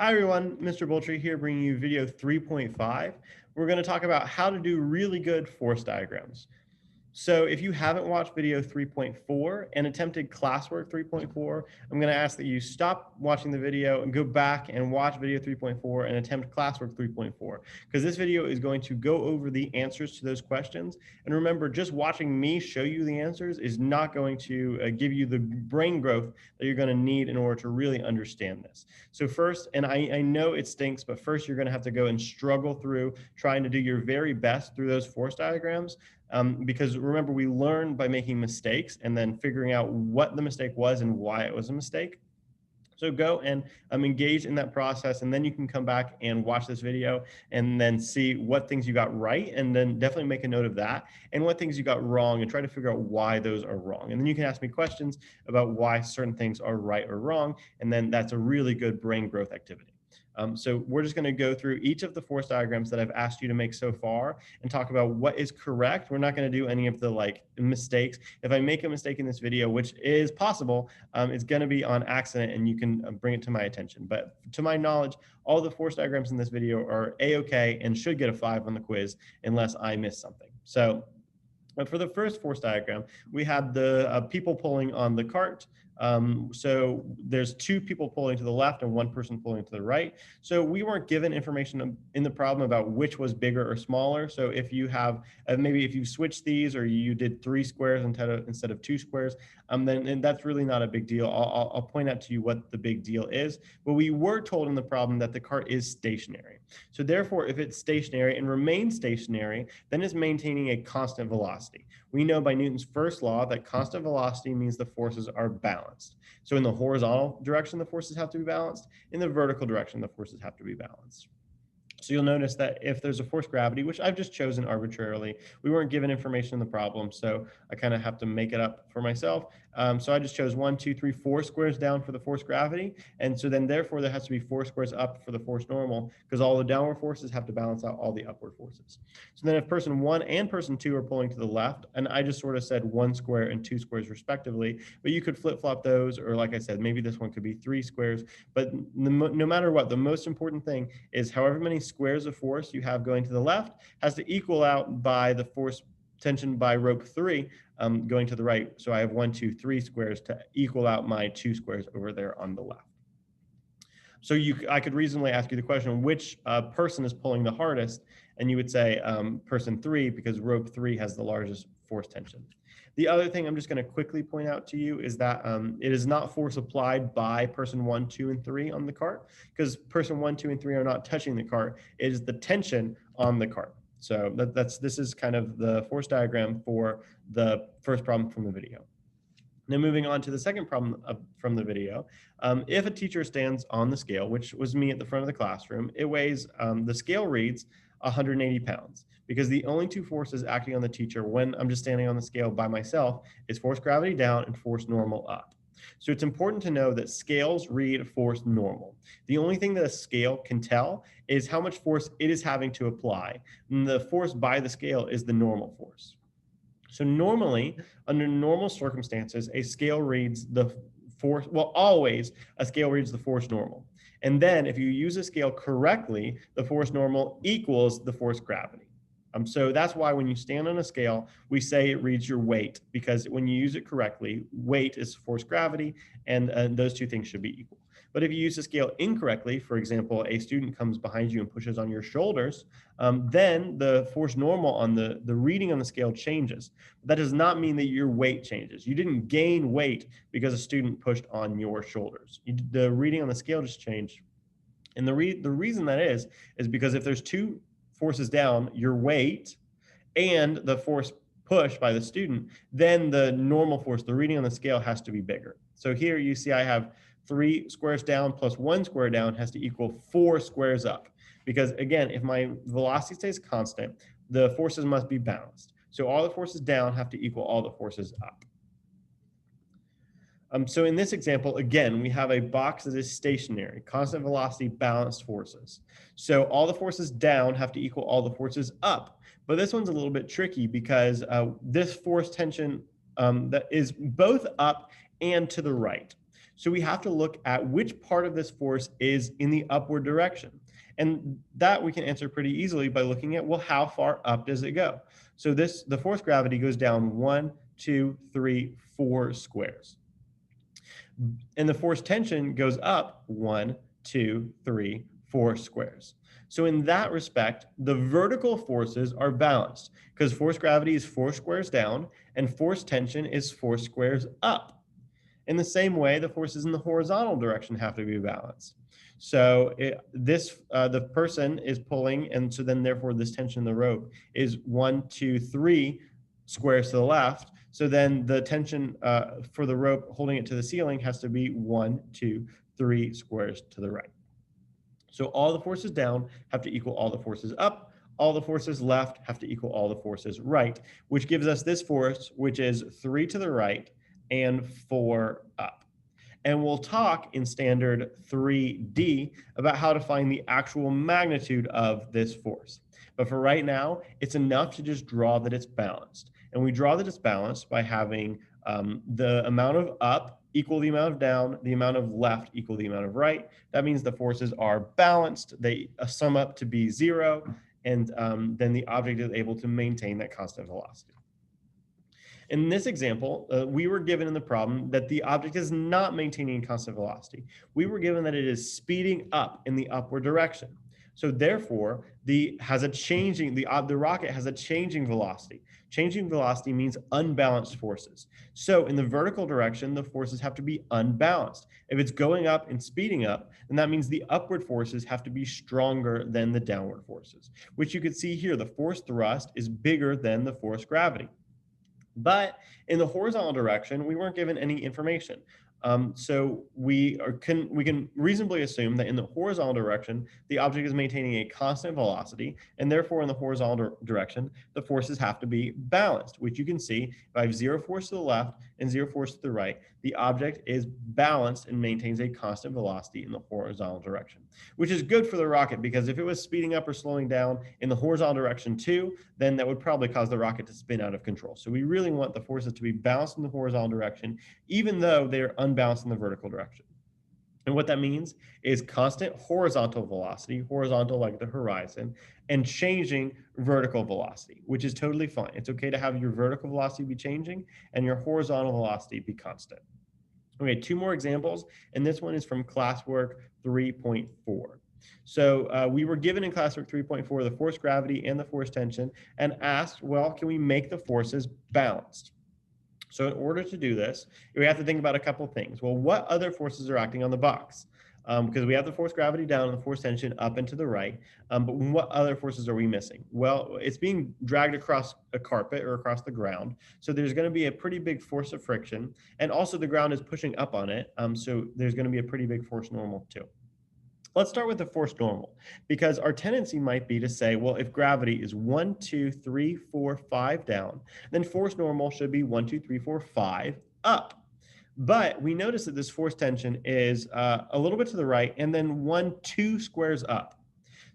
Hi everyone, Mr. Boltri here bringing you video 3.5. We're going to talk about how to do really good force diagrams. So if you haven't watched video 3.4 and attempted Classwork 3.4, I'm going to ask that you stop watching the video and go back and watch video 3.4 and attempt Classwork 3.4, because this video is going to go over the answers to those questions. And remember, just watching me show you the answers is not going to give you the brain growth that you're going to need in order to really understand this. So first, and I know it stinks, but first you're going to have to go and struggle through trying to do your very best through those force diagrams. Because remember, we learn by making mistakes and then figuring out what the mistake was and why it was a mistake. So go and engage in that process, and then you can come back and watch this video and then see what things you got right, and then definitely make a note of that, and what things you got wrong, and try to figure out why those are wrong. And then you can ask me questions about why certain things are right or wrong, and then that's a really good brain growth activity. So we're just going to go through each of the force diagrams that I've asked you to make so far and talk about what is correct. We're not going to do any of the mistakes. If I make a mistake in this video, which is possible, it's going to be on accident and you can bring it to my attention. But to my knowledge, all the force diagrams in this video are A-okay and should get a 5 on the quiz unless I miss something. So for the first force diagram, we had the people pulling on the cart. So there's two people pulling to the left and one person pulling to the right. So we weren't given information in the problem about which was bigger or smaller. So if you have, maybe if you switch these or you did 3 squares instead of 2 squares, then that's really not a big deal. I'll point out to you what the big deal is. But we were told in the problem that the cart is stationary. So therefore, if it's stationary and remains stationary, then it's maintaining a constant velocity. We know by Newton's first law that constant velocity means the forces are balanced. So in the horizontal direction, the forces have to be balanced. In the vertical direction, the forces have to be balanced. So you'll notice that if there's a force gravity, which I've just chosen arbitrarily, we weren't given information in the problem, so I kind of have to make it up for myself. So I just chose 1, 2, 3, 4 squares down for the force gravity. And so then therefore there has to be 4 squares up for the force normal, because all the downward forces have to balance out all the upward forces. So then if person 1 and person 2 are pulling to the left, and I just sort of said 1 square and 2 squares respectively, but you could flip-flop those, or like I said, maybe this one could be 3 squares. But no matter what, the most important thing is however many squares of force you have going to the left has to equal out by the force tension by rope 3 going to the right. So I have 1, 2, 3 squares to equal out my 2 squares over there on the left. So I could reasonably ask you the question, which person is pulling the hardest? And you would say person 3, because rope 3 has the largest force tension. The other thing I'm just going to quickly point out to you is that it is not force applied by person 1, 2, and 3 on the cart, because person 1, 2, and 3 are not touching the cart. It is the tension on the cart. So this is kind of the force diagram for the first problem from the video. Now moving on to the second problem from the video, if a teacher stands on the scale, which was me at the front of the classroom, it weighs, the scale reads 180 pounds, because the only 2 forces acting on the teacher when I'm just standing on the scale by myself is force gravity down and force normal up. So it's important to know that scales read force normal. The only thing that a scale can tell is how much force it is having to apply. And the force by the scale is the normal force. So normally, under normal circumstances, a scale reads the force, well, always a scale reads the force normal. And then if you use a scale correctly, the force normal equals the force gravity. So that's why when you stand on a scale, we say it reads your weight, because when you use it correctly, weight is force gravity, and those two things should be equal. But if you use the scale incorrectly, for example, a student comes behind you and pushes on your shoulders, then the force normal on the reading on the scale changes. But that does not mean that your weight changes. You didn't gain weight because a student pushed on your shoulders. The reading on the scale just changed. And the reason that is because if there's 2 forces down, your weight and the force push by the student, then the normal force, the reading on the scale, has to be bigger. So here you see I have 3 squares down plus 1 square down has to equal 4 squares up. Because again, if my velocity stays constant, the forces must be balanced. So all the forces down have to equal all the forces up. So in this example, again, we have a box that is stationary, constant velocity, balanced forces. So all the forces down have to equal all the forces up. But this one's a little bit tricky because this force tension that is both up and to the right. So we have to look at which part of this force is in the upward direction. And that we can answer pretty easily by looking at, well, how far up does it go? So the force gravity goes down 1, 2, 3, 4 squares. And the force tension goes up 1, 2, 3, 4 squares. So in that respect, the vertical forces are balanced because force gravity is 4 squares down and force tension is 4 squares up. In the same way, the forces in the horizontal direction have to be balanced. So the person is pulling, and so then therefore this tension in the rope is 1, 2, 3 squares to the left. So then the tension for the rope holding it to the ceiling has to be 1, 2, 3 squares to the right. So all the forces down have to equal all the forces up. All the forces left have to equal all the forces right, which gives us this force, which is 3 to the right and 4 up. And we'll talk in standard 3D about how to find the actual magnitude of this force. But for right now, it's enough to just draw that it's balanced. And we draw that it's balanced by having the amount of up equal the amount of down, the amount of left equal the amount of right. That means the forces are balanced. They sum up to be 0, and then the object is able to maintain that constant velocity. In this example, we were given in the problem that the object is not maintaining constant velocity. We were given that it is speeding up in the upward direction. So therefore, the rocket has a changing velocity. Changing velocity means unbalanced forces. So in the vertical direction, the forces have to be unbalanced. If it's going up and speeding up, then that means the upward forces have to be stronger than the downward forces, which you can see here. The force thrust is bigger than the force gravity. But in the horizontal direction, we weren't given any information. So we can reasonably assume that in the horizontal direction, the object is maintaining a constant velocity, and therefore in the horizontal direction, the forces have to be balanced, which you can see if I have 0 force to the left and 0 force to the right, the object is balanced and maintains a constant velocity in the horizontal direction, which is good for the rocket because if it was speeding up or slowing down in the horizontal direction too, then that would probably cause the rocket to spin out of control. So we really want the forces to be balanced in the horizontal direction, even though they're unbalanced in the vertical direction. And what that means is constant horizontal velocity, horizontal like the horizon, and changing vertical velocity, which is totally fine. It's okay to have your vertical velocity be changing and your horizontal velocity be constant. Okay, 2 more examples, and this one is from Classwork 3.4. So we were given in Classwork 3.4 the force gravity and the force tension and asked, well, can we make the forces balanced? So in order to do this, we have to think about a couple things. Well, what other forces are acting on the box? Because we have the force gravity down and the force tension up and to the right, but what other forces are we missing? Well, it's being dragged across a carpet or across the ground, so there's going to be a pretty big force of friction, and also the ground is pushing up on it, so there's going to be a pretty big force normal too. Let's start with the force normal, because our tendency might be to say, well, if gravity is 1, 2, 3, 4, 5 down, then force normal should be 1, 2, 3, 4, 5 up. But we notice that this force tension is a little bit to the right and then 1, 2 squares up.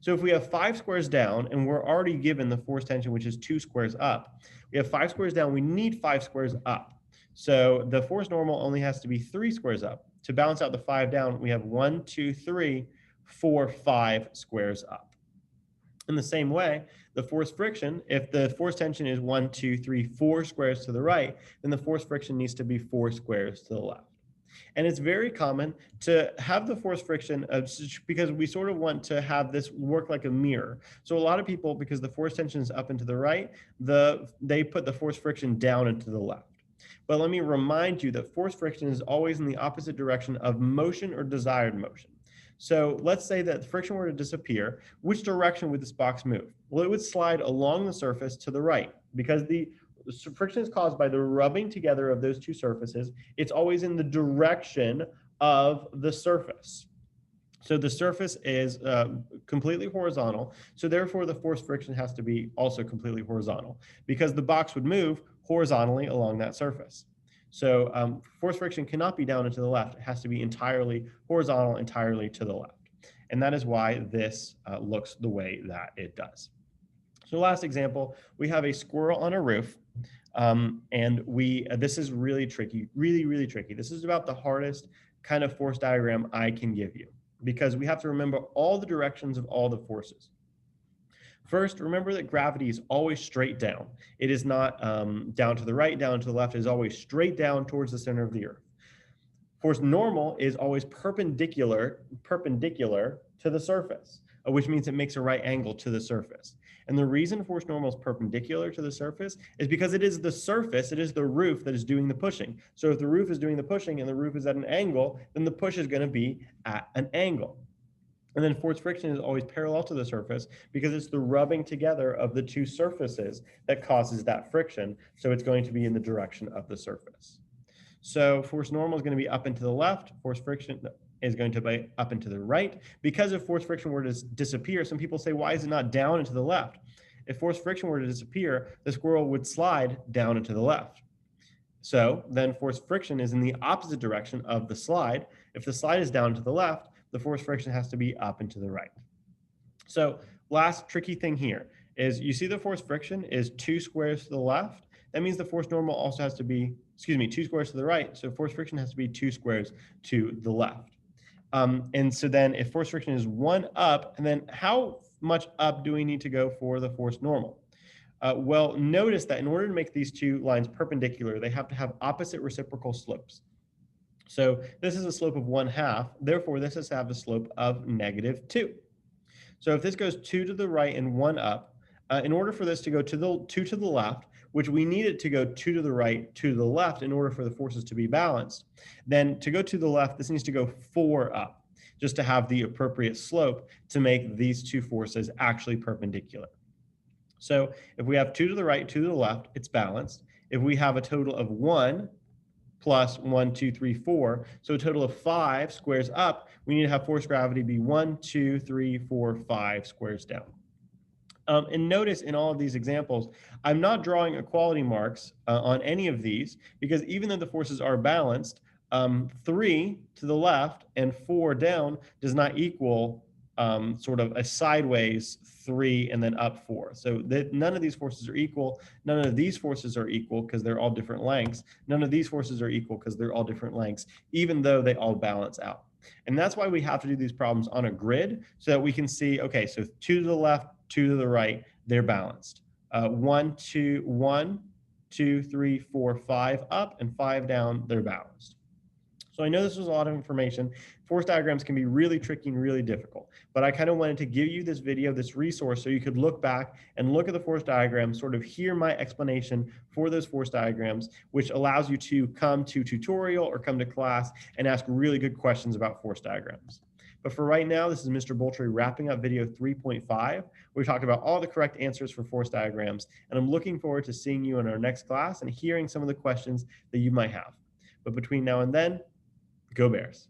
So if we have 5 squares down and we're already given the force tension, which is 2 squares up, we have 5 squares down, we need 5 squares up. So the force normal only has to be 3 squares up. To balance out the 5 down, we have 1, 2, 3, 4, 5 squares up. In the same way, the force friction, if the force tension is 1, 2, 3, 4 squares to the right, then the force friction needs to be 4 squares to the left. And it's very common to have the force friction because we sort of want to have this work like a mirror. So a lot of people, because the force tension is up and to the right, they put the force friction down and to the left. But let me remind you that force friction is always in the opposite direction of motion or desired motion. So let's say that the friction were to disappear. Which direction would this box move? Well, it would slide along the surface to the right because the friction is caused by the rubbing together of those two surfaces. It's always in the direction of the surface. So the surface is completely horizontal. So therefore, the force friction has to be also completely horizontal because the box would move horizontally along that surface. So force friction cannot be down and to the left. It has to be entirely horizontal, entirely to the left. And that is why this looks the way that it does. So last example, we have a squirrel on a roof. And this is really tricky, really, really tricky. This is about the hardest kind of force diagram I can give you, because we have to remember all the directions of all the forces. First, remember that gravity is always straight down. It is not down to the right, down to the left. It is always straight down towards the center of the Earth. Force normal is always perpendicular to the surface, which means it makes a right angle to the surface. And the reason force normal is perpendicular to the surface is because it is the surface, it is the roof that is doing the pushing. So if the roof is doing the pushing and the roof is at an angle, then the push is going to be at an angle. And then force friction is always parallel to the surface because it's the rubbing together of the two surfaces that causes that friction. So it's going to be in the direction of the surface. So force normal is going to be up and to the left. Force friction is going to be up and to the right. Because if force friction were to disappear, some people say, why is it not down and to the left? If force friction were to disappear, the squirrel would slide down and to the left. So then force friction is in the opposite direction of the slide. If the slide is down to the left, the force friction has to be up and to the right. So last tricky thing here is you see the force friction is 2 squares to the left. That means the force normal also has to be, 2 squares to the right. So force friction has to be 2 squares to the left. And so then if force friction is 1 up, and then how much up do we need to go for the force normal? Well, notice that in order to make these two lines perpendicular, they have to have opposite reciprocal slopes. So this is a slope of 1/2. Therefore, this has to have a slope of -2. So if this goes 2 to the right and 1 up, in order for this to go to the 2 to the left, which we need it to go 2 to the right, 2 to the left in order for the forces to be balanced, then to go to the left, this needs to go 4 up, just to have the appropriate slope to make these two forces actually perpendicular. So if we have 2 to the right, 2 to the left, it's balanced. If we have a total of 1 plus 1, 2, 3, 4, so a total of 5 squares up, we need to have force gravity be 1, 2, 3, 4, 5 squares down. And notice in all of these examples, I'm not drawing equality marks on any of these, because even though the forces are balanced, 3 to the left and 4 down does not equal sort of a sideways 3 and then up 4. So none of these forces are equal. None of these forces are equal because they're all different lengths. None of these forces are equal because they're all different lengths, even though they all balance out. And that's why we have to do these problems on a grid so that we can see, okay, so 2 to the left, 2 to the right, they're balanced. 1, 2, 1, 2, 3, 4, 5 up and 5 down, they're balanced. So I know this was a lot of information. Force diagrams can be really tricky and really difficult, but I kind of wanted to give you this video, this resource, so you could look back and look at the force diagram, sort of hear my explanation for those force diagrams, which allows you to come to tutorial or come to class and ask really good questions about force diagrams. But for right now, this is Mr. Boltri wrapping up video 3.5. We talked about all the correct answers for force diagrams, and I'm looking forward to seeing you in our next class and hearing some of the questions that you might have. But between now and then, go Bears.